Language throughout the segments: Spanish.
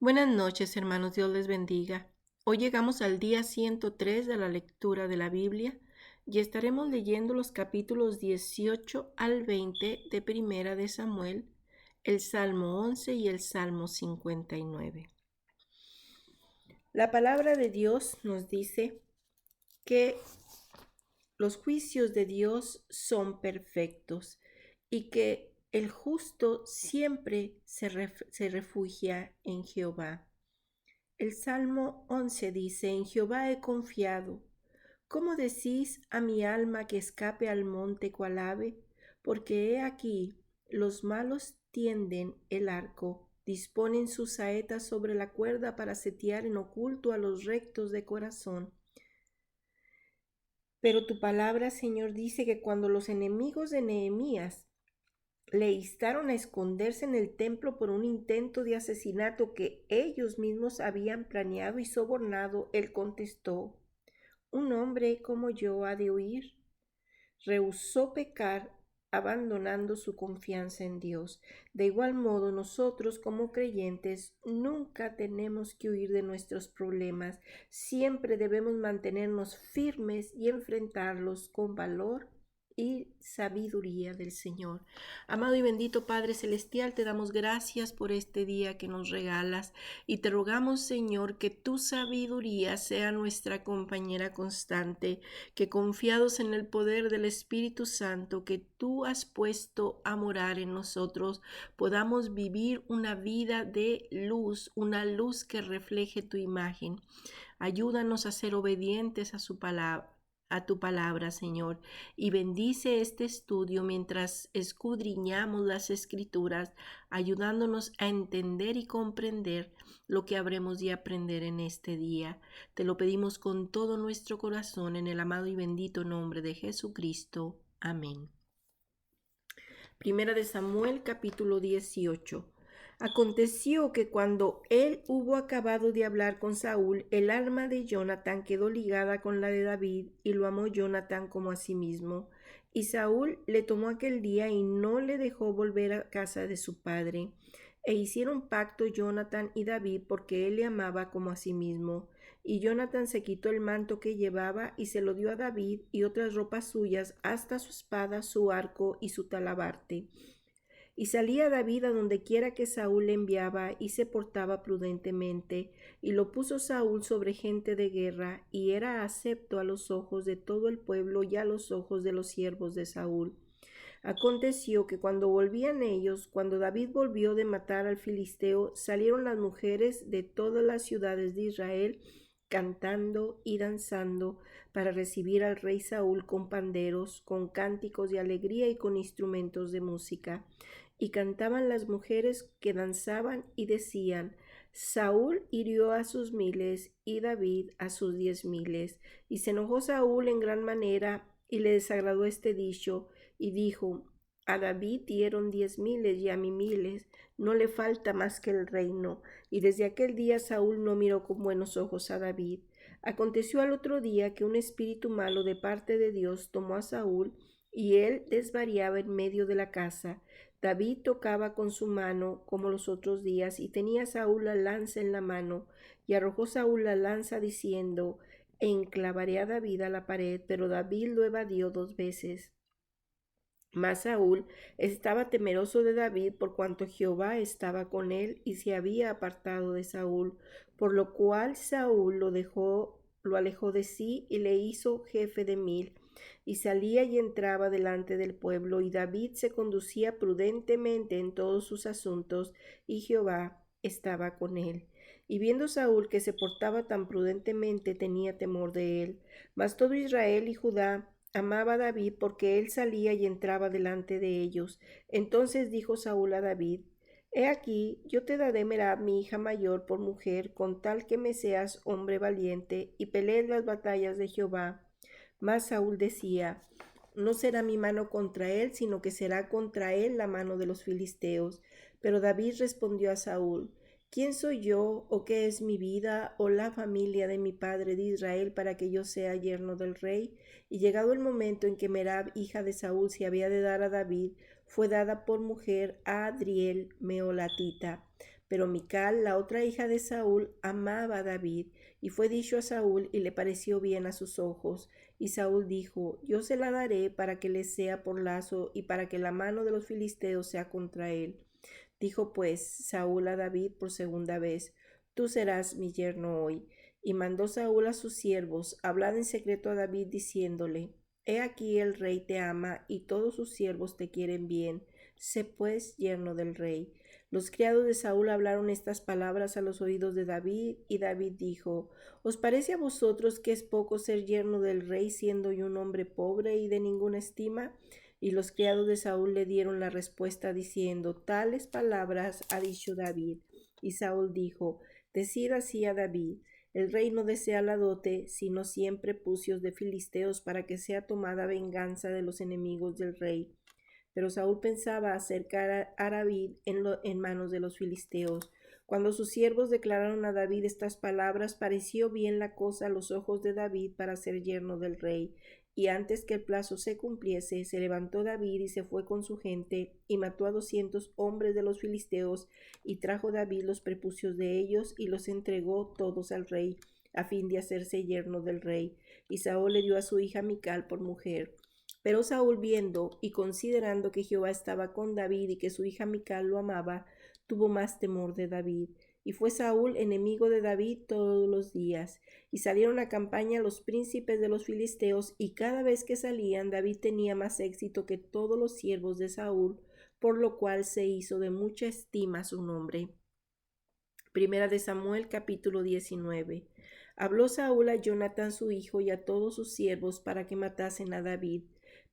Buenas noches, hermanos, Dios les bendiga. Hoy llegamos al día 103 de la lectura de la Biblia y estaremos leyendo los capítulos 18 al 20 de Primera de Samuel, el Salmo 11 y el Salmo 59. La palabra de Dios nos dice que los juicios de Dios son perfectos y que el justo siempre se refugia en Jehová. El Salmo 11 dice: En Jehová he confiado. ¿Cómo decís a mi alma que escape al monte cual ave? Porque he aquí, los malos tienden el arco, disponen sus saetas sobre la cuerda para setear en oculto a los rectos de corazón. Pero tu palabra, Señor, dice que cuando los enemigos de Nehemías le instaron a esconderse en el templo por un intento de asesinato que ellos mismos habían planeado y sobornado, él contestó: Un hombre como yo ha de huir. Rehusó pecar, abandonando su confianza en Dios. De igual modo, nosotros como creyentes nunca tenemos que huir de nuestros problemas. Siempre debemos mantenernos firmes y enfrentarlos con valor y sabiduría del Señor. Amado y bendito Padre Celestial, te damos gracias por este día que nos regalas y te rogamos, Señor, que tu sabiduría sea nuestra compañera constante, que confiados en el poder del Espíritu Santo que tú has puesto a morar en nosotros, podamos vivir una vida de luz, una luz que refleje tu imagen. Ayúdanos a ser obedientes a su palabra, a tu palabra, Señor, y bendice este estudio mientras escudriñamos las Escrituras, ayudándonos a entender y comprender lo que habremos de aprender en este día. Te lo pedimos con todo nuestro corazón en el amado y bendito nombre de Jesucristo. Amén. Primera de Samuel, capítulo 18. Aconteció que cuando él hubo acabado de hablar con Saúl, el alma de Jonatán quedó ligada con la de David, y lo amó Jonatán como a sí mismo. Y Saúl le tomó aquel día y no le dejó volver a casa de su padre. E hicieron pacto Jonatán y David, porque él le amaba como a sí mismo. Y Jonatán se quitó el manto que llevaba y se lo dio a David y otras ropas suyas, hasta su espada, su arco y su talabarte. Y salía David a donde quiera que Saúl le enviaba, y se portaba prudentemente, y lo puso Saúl sobre gente de guerra, y era acepto a los ojos de todo el pueblo y a los ojos de los siervos de Saúl. Aconteció que cuando volvían ellos, cuando David volvió de matar al filisteo, salieron las mujeres de todas las ciudades de Israel, cantando y danzando, para recibir al rey Saúl con panderos, con cánticos de alegría y con instrumentos de música. Y cantaban las mujeres que danzaban y decían: Saúl hirió a sus miles y David a sus 10,000. Y se enojó Saúl en gran manera y le desagradó este dicho, y dijo: A David dieron 10,000 y a mí miles, no le falta más que el reino. Y desde aquel día Saúl no miró con buenos ojos a David. Aconteció al otro día que un espíritu malo de parte de Dios tomó a Saúl, y él desvariaba en medio de la casa. David tocaba con su mano como los otros días, y tenía Saúl la lanza en la mano, y arrojó Saúl la lanza diciendo: Enclavaré a David a la pared, pero David lo evadió 2 veces. Mas Saúl estaba temeroso de David, por cuanto Jehová estaba con él, y se había apartado de Saúl, por lo cual Saúl lo alejó de sí, y le hizo jefe de 1000, y salía y entraba delante del pueblo, y David se conducía prudentemente en todos sus asuntos, y Jehová estaba con él. Y viendo Saúl que se portaba tan prudentemente, tenía temor de él. Mas todo Israel y Judá amaba a David, porque él salía y entraba delante de ellos. Entonces dijo Saúl a David: He aquí, yo te daré Merab, mi hija mayor, por mujer, con tal que me seas hombre valiente, y pelees las batallas de Jehová. Mas Saúl decía: No será mi mano contra él, sino que será contra él la mano de los filisteos. Pero David respondió a Saúl: ¿Quién soy yo, o qué es mi vida, o la familia de mi padre de Israel, para que yo sea yerno del rey? Y llegado el momento en que Merab, hija de Saúl, se había de dar a David, fue dada por mujer a Adriel Meolatita. Pero Mical, la otra hija de Saúl, amaba a David, y fue dicho a Saúl y le pareció bien a sus ojos. Y Saúl dijo: Yo se la daré para que le sea por lazo y para que la mano de los filisteos sea contra él. Dijo pues Saúl a David por segunda vez: Tú serás mi yerno hoy. Y mandó Saúl a sus siervos: Hablad en secreto a David diciéndole: He aquí el rey te ama y todos sus siervos te quieren bien. Sé pues yerno del rey. Los criados de Saúl hablaron estas palabras a los oídos de David, y David dijo: ¿Os parece a vosotros que es poco ser yerno del rey, siendo yo un hombre pobre y de ninguna estima? Y los criados de Saúl le dieron la respuesta diciendo: Tales palabras ha dicho David. Y Saúl dijo: Decid así a David: El rey no desea la dote, sino siempre pucios de filisteos, para que sea tomada venganza de los enemigos del rey. Pero Saúl pensaba acercar a David en manos de los filisteos. Cuando sus siervos declararon a David estas palabras, pareció bien la cosa a los ojos de David para ser yerno del rey. Y antes que el plazo se cumpliese, se levantó David y se fue con su gente, y mató a 200 hombres de los filisteos, y trajo David los prepucios de ellos, y los entregó todos al rey, a fin de hacerse yerno del rey. Y Saúl le dio a su hija Mical por mujer. Pero Saúl, viendo y considerando que Jehová estaba con David y que su hija Mical lo amaba, tuvo más temor de David. Y fue Saúl enemigo de David todos los días. Y salieron a campaña los príncipes de los filisteos, y cada vez que salían David tenía más éxito que todos los siervos de Saúl, por lo cual se hizo de mucha estima su nombre. Primera de Samuel, capítulo 19. Habló Saúl a Jonatán su hijo y a todos sus siervos para que matasen a David.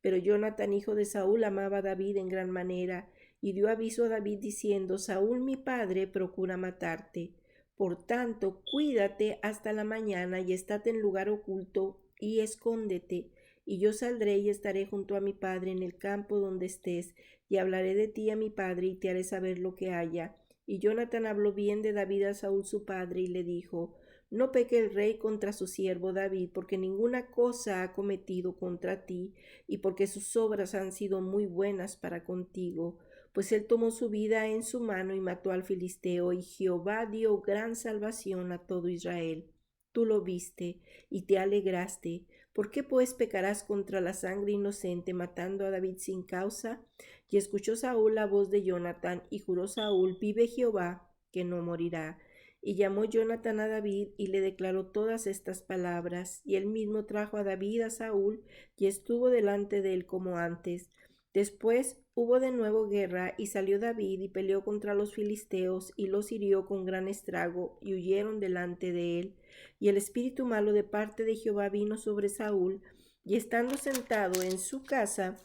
Pero Jonatán, hijo de Saúl, amaba a David en gran manera, y dio aviso a David diciendo: Saúl mi padre procura matarte. Por tanto, cuídate hasta la mañana y estate en lugar oculto y escóndete, y yo saldré y estaré junto a mi padre en el campo donde estés, y hablaré de ti a mi padre y te haré saber lo que haya. Y Jonatán habló bien de David a Saúl su padre y le dijo: No peque el rey contra su siervo David, porque ninguna cosa ha cometido contra ti, y porque sus obras han sido muy buenas para contigo. Pues él tomó su vida en su mano y mató al filisteo, y Jehová dio gran salvación a todo Israel. Tú lo viste y te alegraste. ¿Por qué pues pecarás contra la sangre inocente, matando a David sin causa? Y escuchó Saúl la voz de Jonatán, y juró Saúl: Vive Jehová, que no morirá. Y llamó Jonatán a David y le declaró todas estas palabras, y él mismo trajo a David a Saúl, y estuvo delante de él como antes. Después hubo de nuevo guerra, y salió David y peleó contra los filisteos, y los hirió con gran estrago, y huyeron delante de él. Y el espíritu malo de parte de Jehová vino sobre Saúl, y estando sentado en su casa,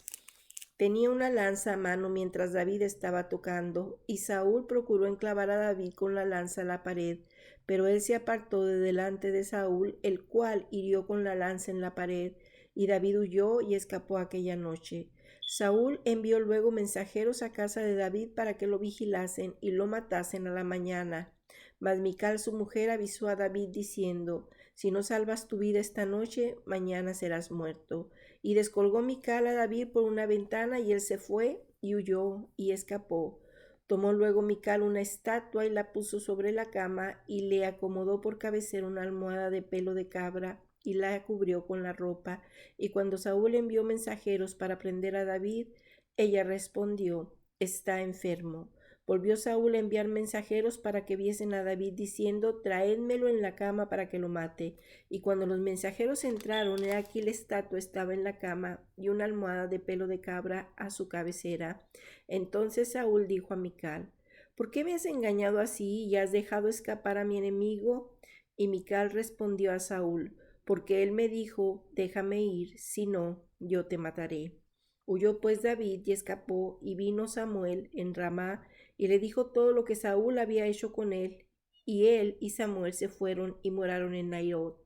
tenía una lanza a mano mientras David estaba tocando, y Saúl procuró enclavar a David con la lanza a la pared, pero él se apartó de delante de Saúl, el cual hirió con la lanza en la pared, y David huyó y escapó aquella noche. Saúl envió luego mensajeros a casa de David para que lo vigilasen y lo matasen a la mañana. Mas Mical su mujer avisó a David diciendo: Si no salvas tu vida esta noche, mañana serás muerto. Y descolgó Mical a David por una ventana, y él se fue y huyó y escapó. Tomó luego Mical una estatua y la puso sobre la cama, y le acomodó por cabecera una almohada de pelo de cabra, y la cubrió con la ropa. Y cuando Saúl envió mensajeros para prender a David, ella respondió: Está enfermo. Volvió Saúl a enviar mensajeros para que viesen a David, diciendo: Traédmelo en la cama para que lo mate. Y cuando los mensajeros entraron, he aquí la estatua estaba en la cama, y una almohada de pelo de cabra a su cabecera. Entonces Saúl dijo a Mical: ¿Por qué me has engañado así y has dejado escapar a mi enemigo? Y Mical respondió a Saúl: Porque él me dijo: Déjame ir, si no, yo te mataré. Huyó pues David y escapó, y vino Samuel en Ramá, y le dijo todo lo que Saúl había hecho con él. Y él y Samuel se fueron y moraron en Naiot.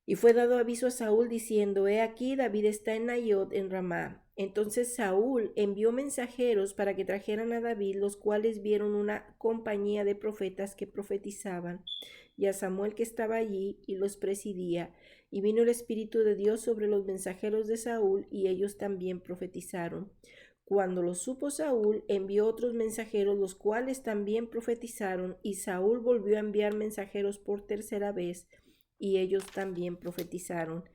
Y fue dado aviso a Saúl diciendo: He aquí, David está en Naiot en Ramá. Entonces Saúl envió mensajeros para que trajeran a David, los cuales vieron una compañía de profetas que profetizaban, y a Samuel que estaba allí y los presidía. Y vino el Espíritu de Dios sobre los mensajeros de Saúl, y ellos también profetizaron. Cuando lo supo Saúl, envió otros mensajeros, los cuales también profetizaron, y Saúl volvió a enviar mensajeros por tercera vez, y ellos también profetizaron.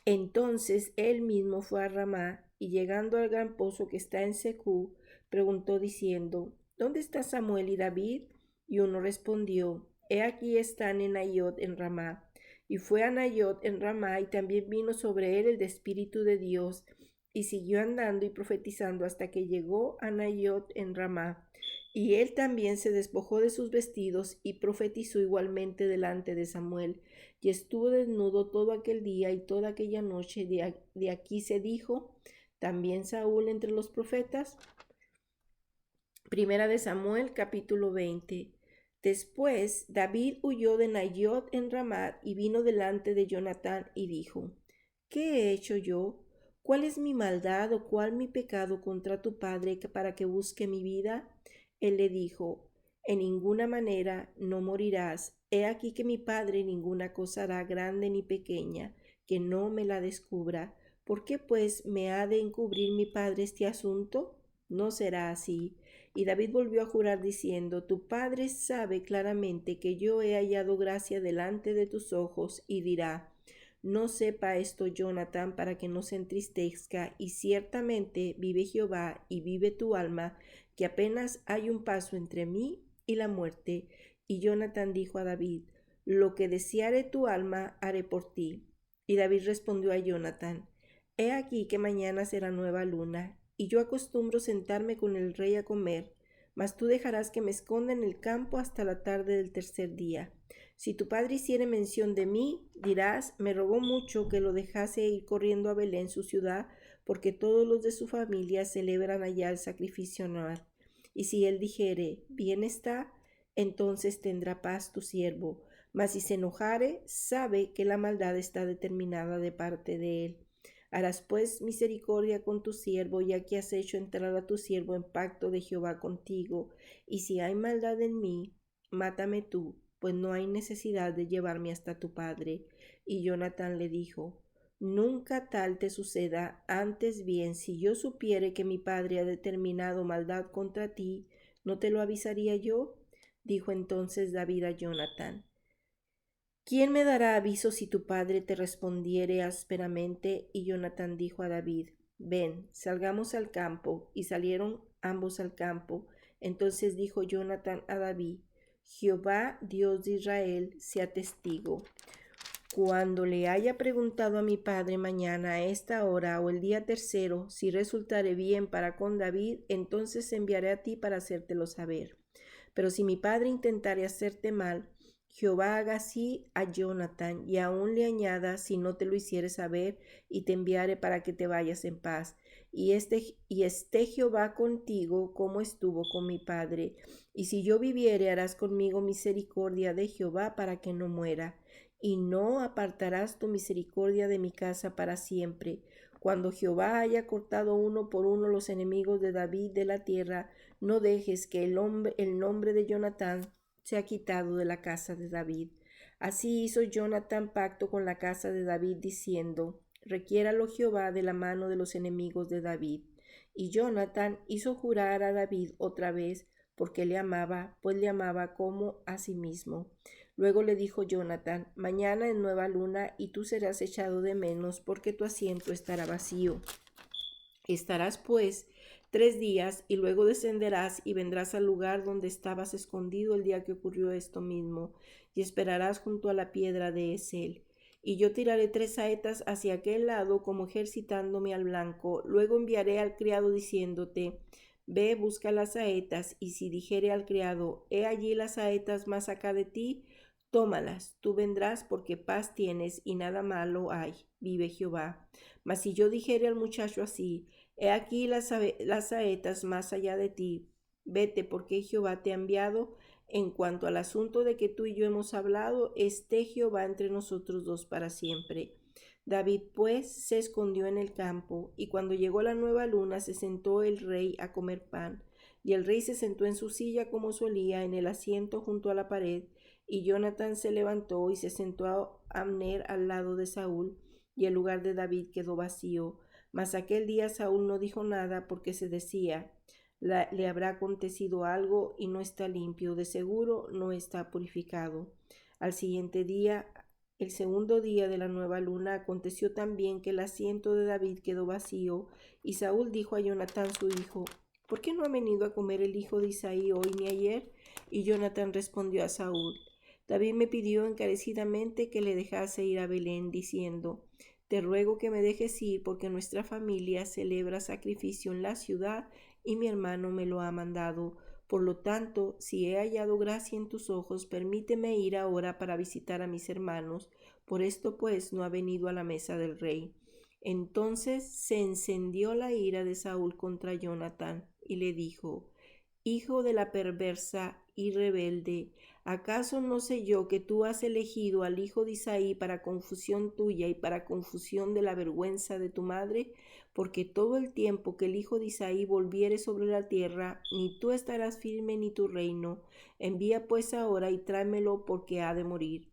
Entonces él mismo fue a Ramá, y llegando al gran pozo que está en Secú, preguntó diciendo, ¿dónde está Samuel y David? Y uno respondió, he aquí están en Nayot en Ramá. Y fue a Nayot en Ramá, y también vino sobre él el Espíritu de Dios, y siguió andando y profetizando hasta que llegó a Nayot en Ramá. Y él también se despojó de sus vestidos y profetizó igualmente delante de Samuel. Y estuvo desnudo todo aquel día y toda aquella noche. De aquí se dijo, también Saúl entre los profetas. Primera de Samuel, capítulo 20. Después David huyó de Nayot en Ramá y vino delante de Jonatán y dijo, ¿qué he hecho yo? ¿Cuál es mi maldad o cuál mi pecado contra tu padre para que busque mi vida? Él le dijo, en ninguna manera no morirás. He aquí que mi padre ninguna cosa hará grande ni pequeña, que no me la descubra. ¿Por qué pues me ha de encubrir mi padre este asunto? No será así. Y David volvió a jurar diciendo, tu padre sabe claramente que yo he hallado gracia delante de tus ojos, y dirá, no sepa esto Jonatán para que no se entristezca, y ciertamente vive Jehová y vive tu alma, que apenas hay un paso entre mí y la muerte. Y Jonatán dijo a David, lo que deseare tu alma haré por ti. Y David respondió a Jonatán, he aquí que mañana será nueva luna, y yo acostumbro sentarme con el rey a comer, mas tú dejarás que me esconda en el campo hasta la tarde del tercer día. Si tu padre hiciere mención de mí, dirás, me rogó mucho que lo dejase ir corriendo a Belén, su ciudad, porque todos los de su familia celebran allá el sacrificio anual. Y si él dijere, bien está, entonces tendrá paz tu siervo. Mas si se enojare, sabe que la maldad está determinada de parte de él. Harás pues misericordia con tu siervo, ya que has hecho entrar a tu siervo en pacto de Jehová contigo. Y si hay maldad en mí, mátame tú, pues no hay necesidad de llevarme hasta tu padre. Y Jonatán le dijo, nunca tal te suceda, antes bien, si yo supiere que mi padre ha determinado maldad contra ti, ¿no te lo avisaría yo? Dijo entonces David a Jonatán, ¿quién me dará aviso si tu padre te respondiere ásperamente? Y Jonatán dijo a David, ven, salgamos al campo. Y salieron ambos al campo. Entonces dijo Jonatán a David, Jehová, Dios de Israel, sea testigo. Cuando le haya preguntado a mi padre mañana a esta hora o el día tercero, si resultare bien para con David, entonces enviaré a ti para hacértelo saber. Pero si mi padre intentare hacerte mal, Jehová haga así a Jonatán, y aún le añada si no te lo hiciere saber, y te enviare para que te vayas en paz. Y esté Jehová contigo como estuvo con mi padre. Y si yo viviere, harás conmigo misericordia de Jehová para que no muera. Y no apartarás tu misericordia de mi casa para siempre. Cuando Jehová haya cortado uno por uno los enemigos de David de la tierra, no dejes que el nombre de Jonatán sea quitado de la casa de David. Así hizo Jonatán pacto con la casa de David, diciendo, requiéralo Jehová de la mano de los enemigos de David. Y Jonatán hizo jurar a David otra vez, porque le amaba, pues le amaba como a sí mismo. Luego le dijo Jonatán, mañana es nueva luna, y tú serás echado de menos, porque tu asiento estará vacío. Estarás pues 3 días y luego descenderás y vendrás al lugar donde estabas escondido el día que ocurrió esto mismo, y esperarás junto a la piedra de Esel. Y yo tiraré 3 saetas hacia aquel lado como ejercitándome al blanco. Luego enviaré al criado diciéndote, ve, busca las saetas, y si dijere al criado, he allí las saetas más acá de ti, tómalas, tú vendrás porque paz tienes y nada malo hay, vive Jehová. Mas si yo dijere al muchacho así, he aquí las saetas más allá de ti, vete porque Jehová te ha enviado. En cuanto al asunto de que tú y yo hemos hablado, esté Jehová entre nosotros dos para siempre. David pues se escondió en el campo, y cuando llegó la nueva luna se sentó el rey a comer pan. Y el rey se sentó en su silla como solía, en el asiento junto a la pared, y Jonatán se levantó y se sentó a Abner al lado de Saúl, y el lugar de David quedó vacío. Mas aquel día Saúl no dijo nada porque se decía, le habrá acontecido algo y no está limpio, de seguro no está purificado. Al siguiente día, el segundo día de la nueva luna, aconteció también que el asiento de David quedó vacío, y Saúl dijo a Jonatán su hijo, ¿por qué no ha venido a comer el hijo de Isaí hoy ni ayer? Y Jonatán respondió a Saúl, David me pidió encarecidamente que le dejase ir a Belén, diciendo, te ruego que me dejes ir porque nuestra familia celebra sacrificio en la ciudad y mi hermano me lo ha mandado. Por lo tanto, si he hallado gracia en tus ojos, permíteme ir ahora para visitar a mis hermanos. Por esto, pues, no ha venido a la mesa del rey. Entonces se encendió la ira de Saúl contra Jonatán y le dijo, Hijo de la perversa y rebelde, ¿acaso no sé yo que tú has elegido al hijo de Isaí para confusión tuya y para confusión de la vergüenza de tu madre? Porque todo el tiempo que el hijo de Isaí volviere sobre la tierra, ni tú estarás firme ni tu reino. Envía pues ahora y tráemelo porque ha de morir.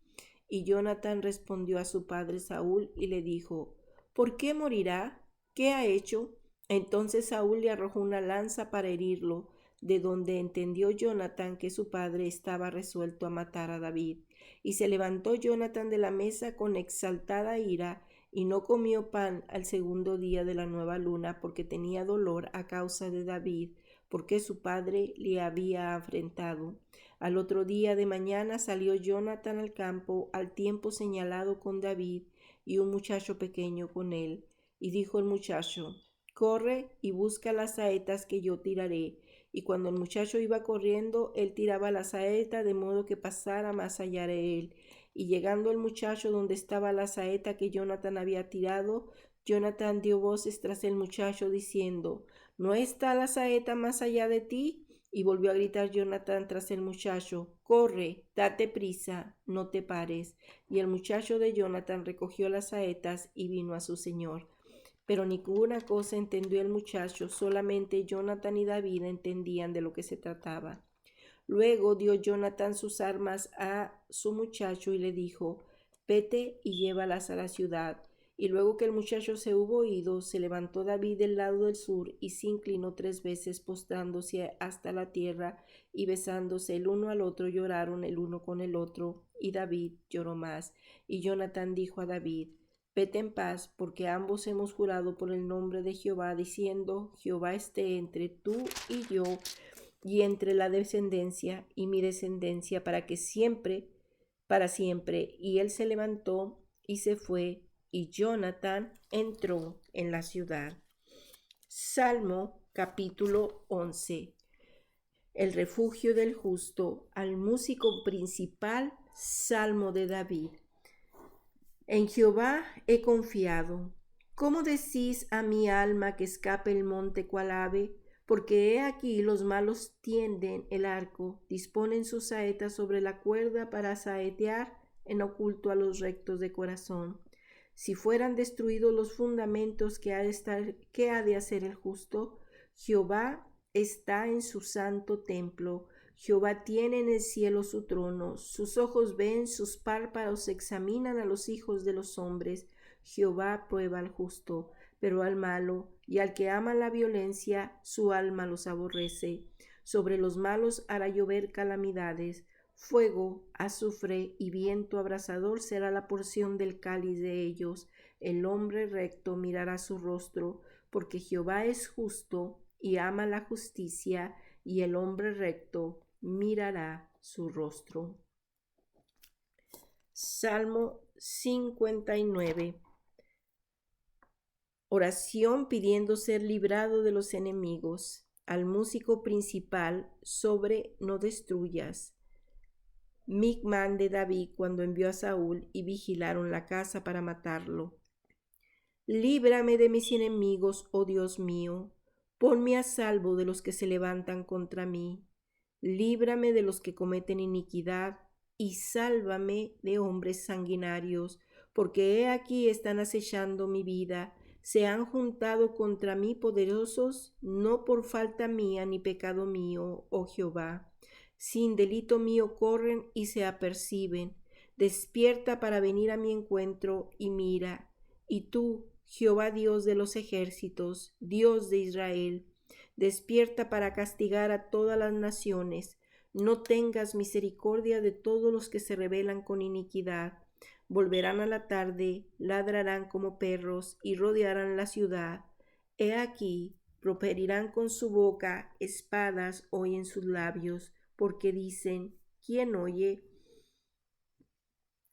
Y Jonatán respondió a su padre Saúl y le dijo, ¿por qué morirá? ¿Qué ha hecho? Entonces Saúl le arrojó una lanza para herirlo, de donde entendió Jonatán que su padre estaba resuelto a matar a David. Y se levantó Jonatán de la mesa con exaltada ira, y no comió pan al segundo día de la nueva luna, porque tenía dolor a causa de David, porque su padre le había afrentado. Al otro día de mañana salió Jonatán al campo al tiempo señalado con David y un muchacho pequeño con él. Y dijo el muchacho, corre y busca las saetas que yo tiraré. Y cuando el muchacho iba corriendo, él tiraba la saeta de modo que pasara más allá de él. Y llegando el muchacho donde estaba la saeta que Jonatán había tirado, Jonatán dio voces tras el muchacho diciendo, ¿no está la saeta más allá de ti? Y volvió a gritar Jonatán tras el muchacho, corre, date prisa, no te pares. Y el muchacho de Jonatán recogió las saetas y vino a su señor. Pero ninguna cosa entendió el muchacho, solamente Jonatán y David entendían de lo que se trataba. Luego dio Jonatán sus armas a su muchacho y le dijo, vete y llévalas a la ciudad. Y luego que el muchacho se hubo ido, se levantó David del lado del sur y se inclinó 3 veces postrándose hasta la tierra y besándose el uno al otro lloraron el uno con el otro y David lloró más. Y Jonatán dijo a David, vete en paz, porque ambos hemos jurado por el nombre de Jehová, diciendo, Jehová esté entre tú y yo, y entre la descendencia y mi descendencia, para siempre. Y él se levantó y se fue, y Jonatán entró en la ciudad. Salmo capítulo 11. El refugio del justo, al músico principal, Salmo de David. En Jehová he confiado. ¿Cómo decís a mi alma que escape el monte cual ave? Porque he aquí los malos tienden el arco, disponen sus saetas sobre la cuerda para saetear en oculto a los rectos de corazón. Si fueran destruidos los fundamentos que ha de hacer el justo, Jehová está en su santo templo. Jehová tiene en el cielo su trono, sus ojos ven, sus párpados examinan a los hijos de los hombres. Jehová prueba al justo, pero al malo y al que ama la violencia, su alma los aborrece. Sobre los malos hará llover calamidades, fuego, azufre y viento abrasador será la porción del cáliz de ellos. El hombre recto mirará su rostro, porque Jehová es justo y ama la justicia, y el hombre recto mirará su rostro. Salmo 59. Oración pidiendo ser librado de los enemigos. Al músico principal sobre no destruyas. Micmán de David cuando envió a Saúl y vigilaron la casa para matarlo. Líbrame de mis enemigos, oh Dios mío. Ponme a salvo de los que se levantan contra mí. Líbrame de los que cometen iniquidad y sálvame de hombres sanguinarios, porque he aquí están acechando mi vida. Se han juntado contra mí poderosos, no por falta mía ni pecado mío, oh Jehová. Sin delito mío corren y se aperciben. Despierta para venir a mi encuentro y mira. Y tú, Jehová Dios de los ejércitos, Dios de Israel, despierta para castigar a todas las naciones. No tengas misericordia de todos los que se rebelan con iniquidad. Volverán a la tarde, ladrarán como perros y rodearán la ciudad. He aquí, proferirán con su boca, espadas hoy en sus labios, porque dicen, ¿quién oye?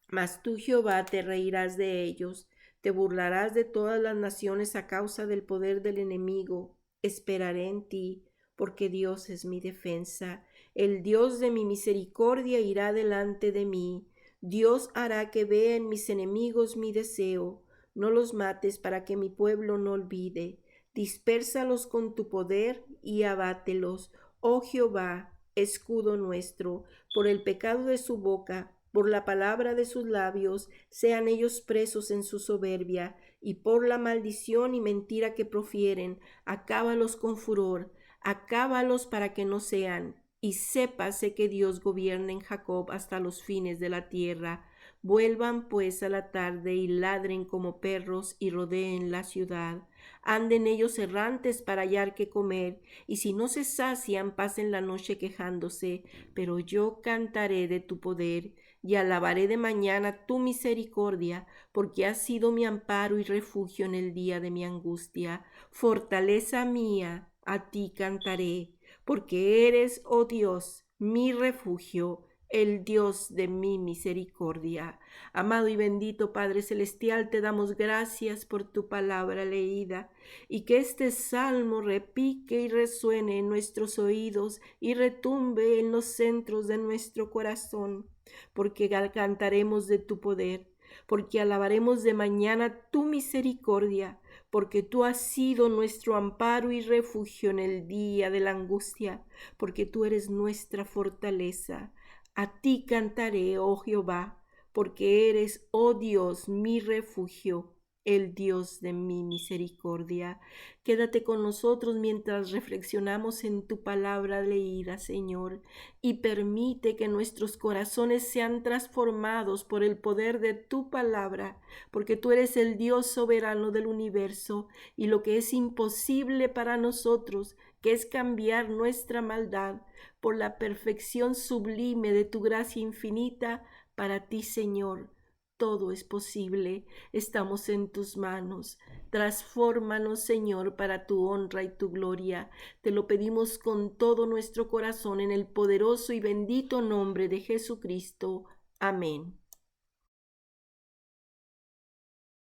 Mas tú, Jehová, te reirás de ellos, te burlarás de todas las naciones a causa del poder del enemigo. Esperaré en ti, porque Dios es mi defensa. El Dios de mi misericordia irá delante de mí. Dios hará que vean mis enemigos mi deseo. No los mates para que mi pueblo no olvide. Dispérsalos con tu poder y abátelos, oh Jehová, escudo nuestro, por el pecado de su boca, por la palabra de sus labios, sean ellos presos en su soberbia, y por la maldición y mentira que profieren, acábalos con furor, acábalos para que no sean, y sépase que Dios gobierna en Jacob hasta los fines de la tierra. Vuelvan pues a la tarde y ladren como perros y rodeen la ciudad. Anden ellos errantes para hallar qué comer, y si no se sacian, pasen la noche quejándose. Pero yo cantaré de tu poder, y alabaré de mañana tu misericordia, porque has sido mi amparo y refugio en el día de mi angustia. Fortaleza mía, a ti cantaré, porque eres, oh Dios, mi refugio, el Dios de mi misericordia. Amado y bendito Padre Celestial, te damos gracias por tu palabra leída, y que este salmo repique y resuene en nuestros oídos y retumbe en los centros de nuestro corazón, porque cantaremos de tu poder, porque alabaremos de mañana tu misericordia, porque tú has sido nuestro amparo y refugio en el día de la angustia, porque tú eres nuestra fortaleza. A ti cantaré, oh Jehová, porque eres, oh Dios, mi refugio, el Dios de mi misericordia. Quédate con nosotros mientras reflexionamos en tu palabra leída, Señor, y permite que nuestros corazones sean transformados por el poder de tu palabra, porque tú eres el Dios soberano del universo, y lo que es imposible para nosotros, que es cambiar nuestra maldad por la perfección sublime de tu gracia infinita, para ti, Señor, todo es posible. Estamos en tus manos. Transfórmanos, Señor, para tu honra y tu gloria. Te lo pedimos con todo nuestro corazón en el poderoso y bendito nombre de Jesucristo. Amén.